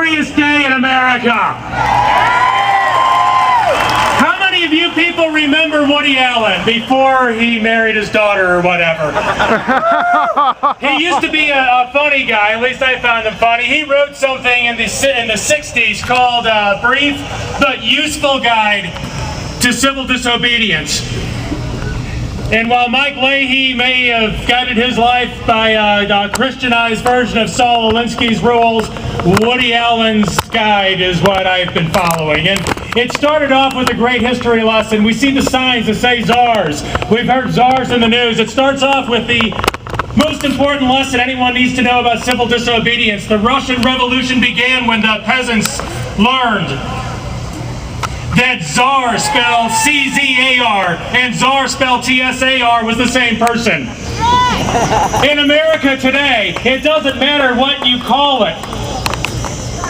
glorious day in America. How many of you people remember Woody Allen before he married his daughter or whatever? He used to be a funny guy, at least I found him funny. He wrote something in the 60s called Brief but Useful Guide to Civil Disobedience. And while Mike Leahy may have guided his life by a Christianized version of Saul Alinsky's rules, Woody Allen's guide is what I've been following. And it started off with a great history lesson. We see the signs that say czars. We've heard czars in the news. It starts off with the most important lesson anyone needs to know about civil disobedience. The Russian Revolution began when the peasants learned that czar spelled C-Z-A-R and czar spelled T-S-A-R was the same person. In America today, it doesn't matter what you call it.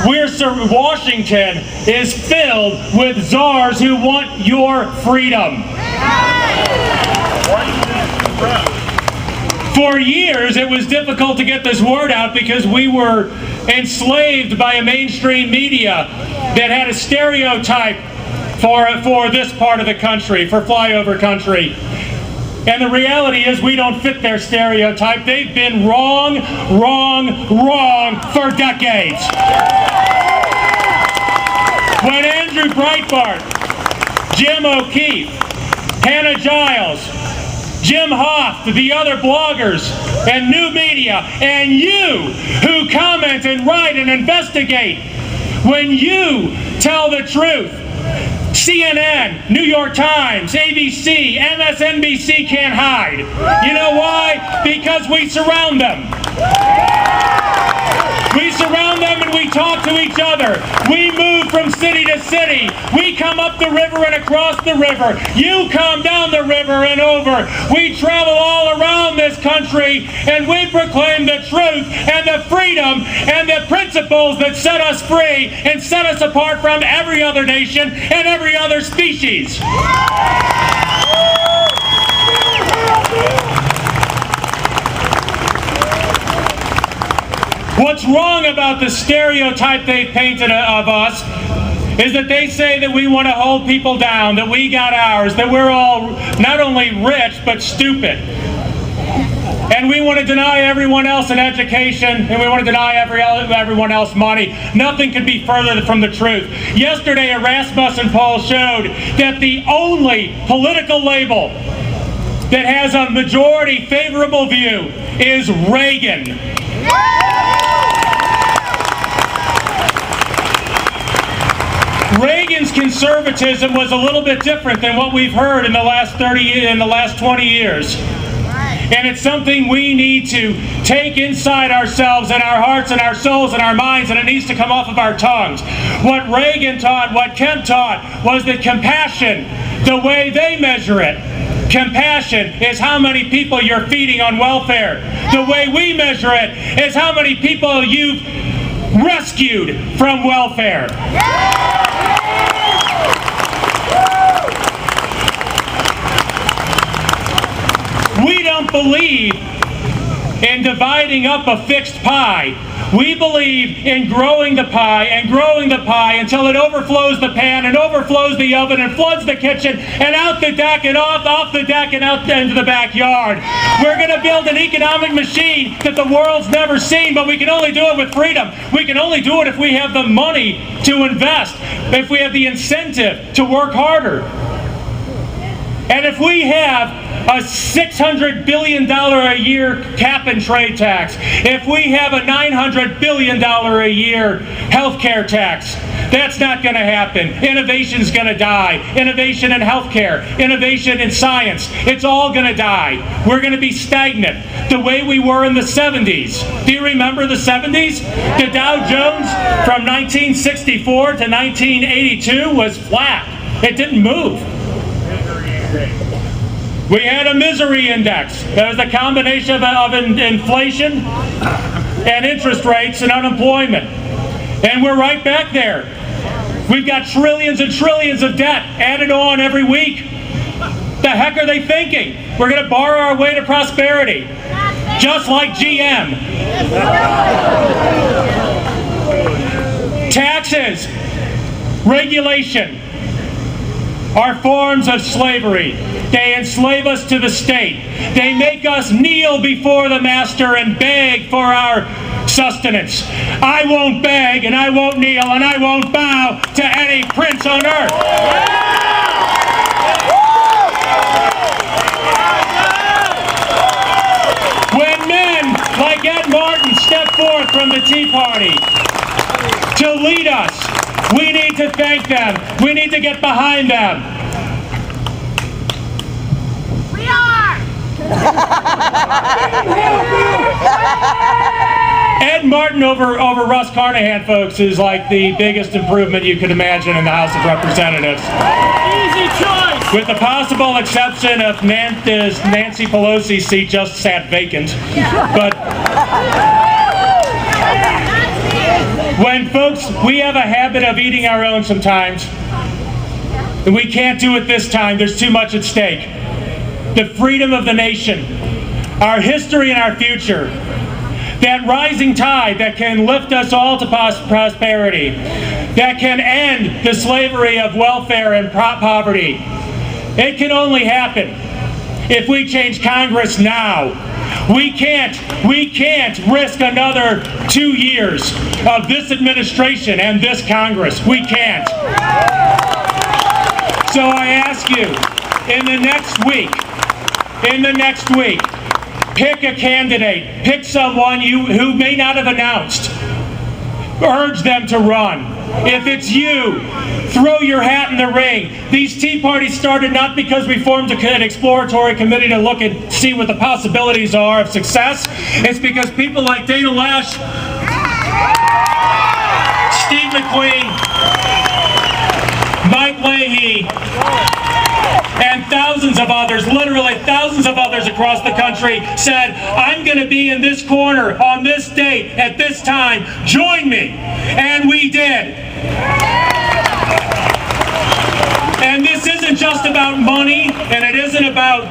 Washington is filled with czars who want your freedom. For years, it was difficult to get this word out because we were enslaved by a mainstream media that had a stereotype for this part of the country, for flyover country. And the reality is we don't fit their stereotype. They've been wrong for decades. When Andrew Breitbart, Jim O'Keefe, Hannah Giles, Jim Hoff, the other bloggers, and new media, and you who comment and write and investigate, when you tell the truth, CNN, New York Times, ABC, MSNBC can't hide. You know why? Because we surround them. We surround them and we talk to each other. We move from city to city. We come up the river and across the river. You come down the river and over. We travel all around this country and we proclaim the truth and the freedom and the principles that set us free and set us apart from every other nation and every other species. What's wrong about the stereotype they've painted of us is that they say that we want to hold people down, that we got ours, that we're all not only rich but stupid. And we want to deny everyone else an education, and we want to deny everyone else money. Nothing could be further from the truth. Yesterday, a Rasmussen poll showed that the only political label that has a majority favorable view is Reagan. Reagan's conservatism was a little bit different than what we've heard in the last 20 years. And it's something we need to take inside ourselves and our hearts and our souls and our minds, and it needs to come off of our tongues. What Reagan taught, what Kemp taught, was that compassion, the way they measure it, compassion is how many people you're feeding on welfare. The way we measure it is how many people you've rescued from welfare. We don't believe in dividing up a fixed pie. We believe in growing the pie and growing the pie until it overflows the pan and overflows the oven and floods the kitchen and out the deck and off the deck and out into the backyard. We're going to build an economic machine that the world's never seen, but we can only do it with freedom. We can only do it if we have the money to invest, if we have the incentive to work harder. And if we have a $600 billion a year cap and trade tax, if we have a $900 billion a year healthcare tax, that's not going to happen. Innovation's going to die. Innovation in healthcare, innovation in science, it's all going to die. We're going to be stagnant the way we were in the 70s. Do you remember the 70s? The Dow Jones from 1964 to 1982 was flat. It didn't move. We had a misery index. That was the combination of inflation and interest rates and unemployment. And we're right back there. We've got trillions and trillions of debt added on every week. The heck are they thinking? We're going to borrow our way to prosperity. Just like GM. taxes, regulation are forms of slavery. They enslave us to the state. They make us kneel before the master and beg for our sustenance. I won't beg, and I won't kneel, and I won't bow to any prince on earth. When men like Ed Martin step forth from the Tea Party to lead us, we need to thank them. We need to get behind them. We are! Ed Martin over Russ Carnahan, folks, is like the biggest improvement you could imagine in the House of Representatives. Easy choice! With the possible exception of Nancy Pelosi's seat just sat vacant. But when folks, we have a habit of eating our own sometimes, and we can't do it this time. There's too much at stake. The freedom of the nation, our history and our future, that rising tide that can lift us all to prosperity, that can end the slavery of welfare and poverty. It can only happen if we change Congress now. We can't risk another 2 years of this administration and this Congress. We can't. So I ask you, in the next week, pick a candidate, pick someone who may not have announced. Urge them to run. If it's you, throw your hat in the ring. These Tea Parties started not because we formed an exploratory committee to look and see what the possibilities are of success. It's because people like Dana Lash, Steve McQueen, Mike Leahy, and thousands of others, literally thousands of others across the country said, I'm going to be in this corner on this date at this time. Join me. And we did. And this isn't just about money, and it isn't about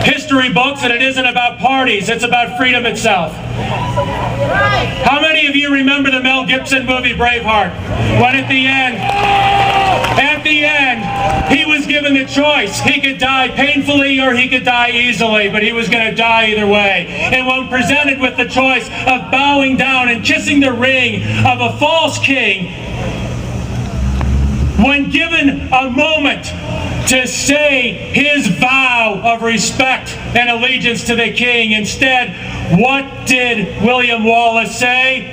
history books, and it isn't about parties. It's about freedom itself. How many of you remember the Mel Gibson movie Braveheart? When at the end, he was given the choice. He could die painfully or he could die easily, but he was going to die either way. And when presented with the choice of bowing down and kissing the ring of a false king, when given a moment to say his vow of respect and allegiance to the king, instead, what did William Wallace say?